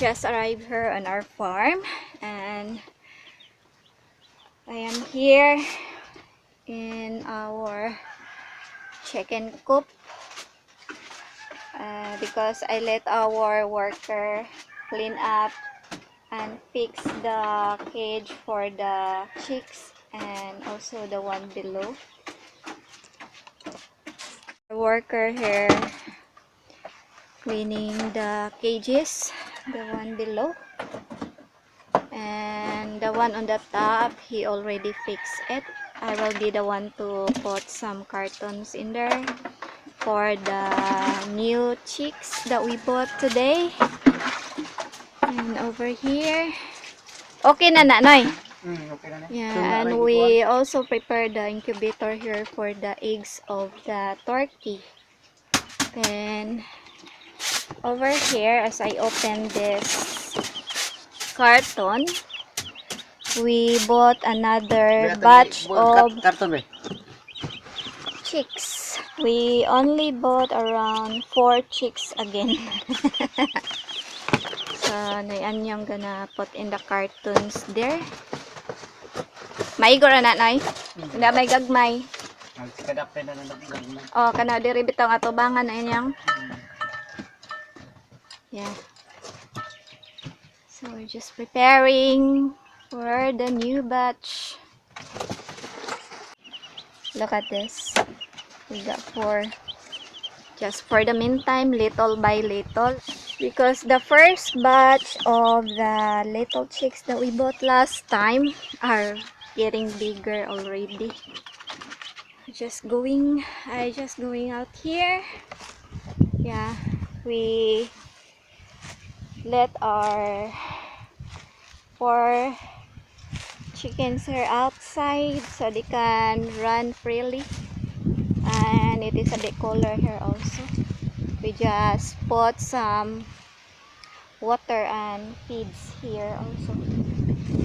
just arrived here on our farm, and I am here in our chicken coop because I let our worker clean up and fix the cage for the chicks and also the one below. The worker here cleaning the cages, the one below, and the one on the top he already fixed it. I will be the one to put some cartons in there for the new chicks that we bought today. And over here, okay na Noy? Okay na. Yeah, and we also prepared the incubator here for the eggs of the turkey. Then over here, as I open this carton, we bought another batch of chicks. We only bought around 4 chicks again. So, nayan yung gonna put in the cartons there. Maigor na Nay. Hindi may gagmay. Oh, kana diri bitaw nga tubangan na inyang. Yeah. So we're just preparing for the new batch. Look at this. We got 4. Just for the meantime, little by little. Because the first batch of the little chicks that we bought last time are getting bigger already. I just going out here. Yeah, we let our 4 chickens here outside so they can run freely, and it is a decolor here also. We just put some water and feeds here also.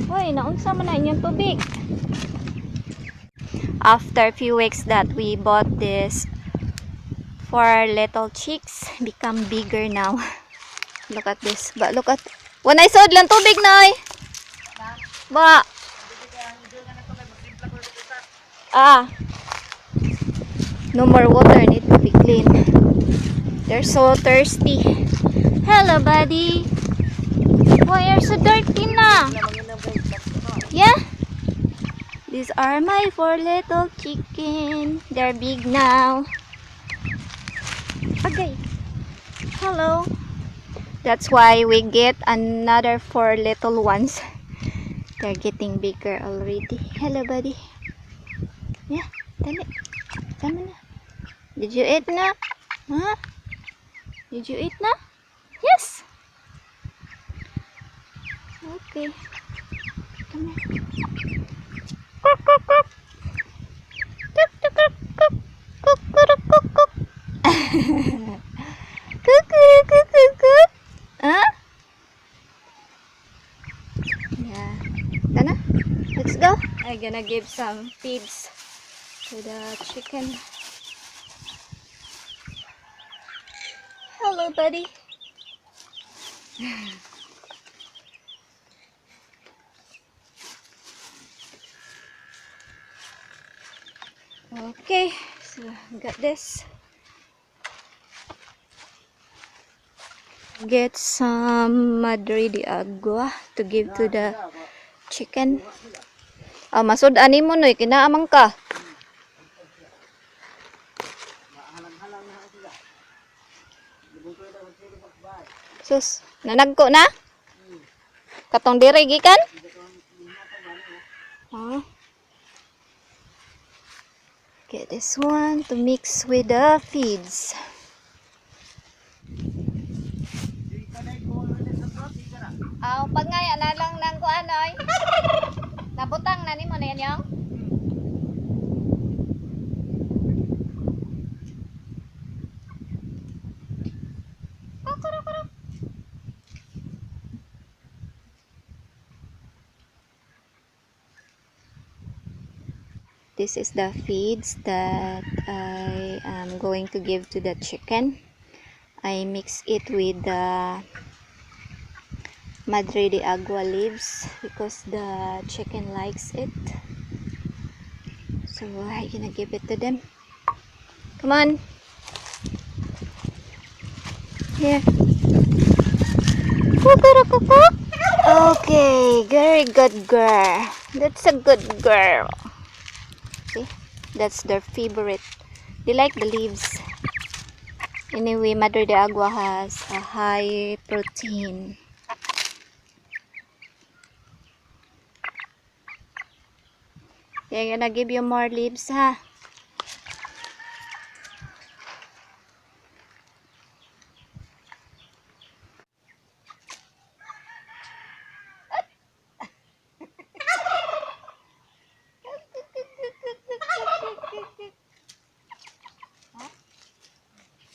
Hoy, naunsa man na inyong tubig. After a few weeks that we bought this 4 little chicks, become bigger now. Look at this. But look at, when I saw lang tubig Noy. Ba. No more water, need to be clean. They're so thirsty. Hello, buddy. Why are so dirty na? Yeah. These are my 4 little chicken. They're big now. Okay. Hello. That's why we get another 4 little ones. They're getting bigger already. Hello, buddy. Yeah, dali. Tama na. Did you eat na? Huh? Did you eat na? Yes. Okay. Come here. Cook, cook, cook. Cook, cook, cook, cook. Cook, cook, cook, cook. Cook, cook, cook, cook, cook. Huh? Yeah. Tana? Let's go. I'm gonna give some feeds to the chicken. Hello, buddy. Okay, so got this. Get some Madre de Agua to give to the chicken. Masud ani mo Noy, kinaamang ka. Sus, nanagko na? Katong diri gikan? Get this one to mix with the feeds. Pag nga na lang nang kuan Noy. Nabutang na nimo na yan yung? This is the feeds that I am going to give to the chicken. I mix it with the Madre de Agua leaves because the chicken likes it. So I'm gonna give it to them. Come on. Here. Okay, very good girl. That's a good girl. See? That's their favorite. They like the leaves. Anyway, Madre de Agua has a high protein. They're gonna give you more leaves, ha?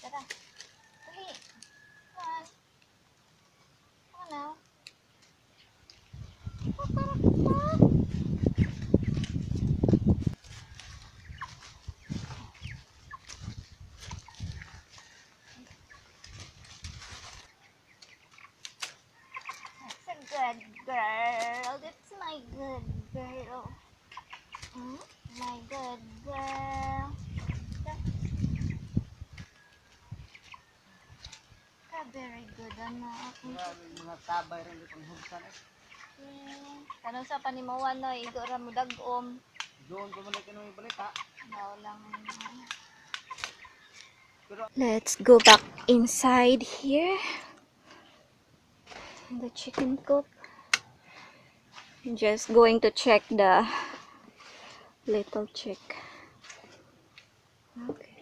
Tara. Dali. Come on. Come on now. That's a good girl. That's my good girl. My good girl. Very good, anak. Mga tabay rin itong hugsan eh. Kanong sa panimawan no, igo ra mo dagom. Doon ko man kinong ibalita. Daw lang. Let's go back inside here. The chicken coop. Just going to check the little chick. Okay.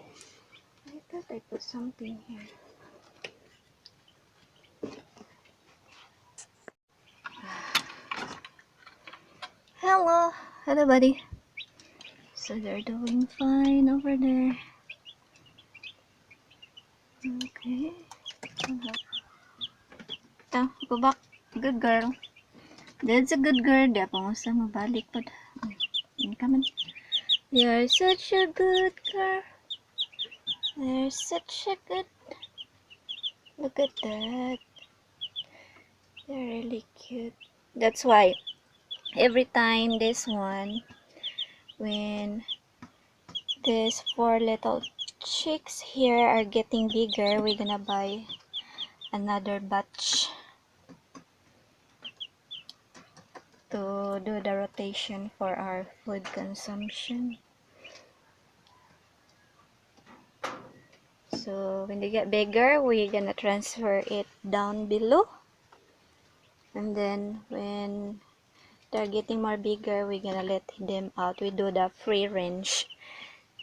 I thought I put something here. Hello. Hello, buddy. So they're doing fine over there. Okay. Ito, go back. Good girl. That's a good girl. Di pa mo sa mabalik pa. Come on. You're such a good girl. You're such a good. Look at that. They're really cute. That's why every time this one, when these 4 little chicks here are getting bigger, we're gonna buy another batch to do the rotation for our food consumption. So when they get bigger, we're gonna transfer it down below, and then when they're getting more bigger, we're gonna let them out. We do the free range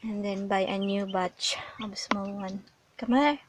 and then buy a new batch of small one. Come here.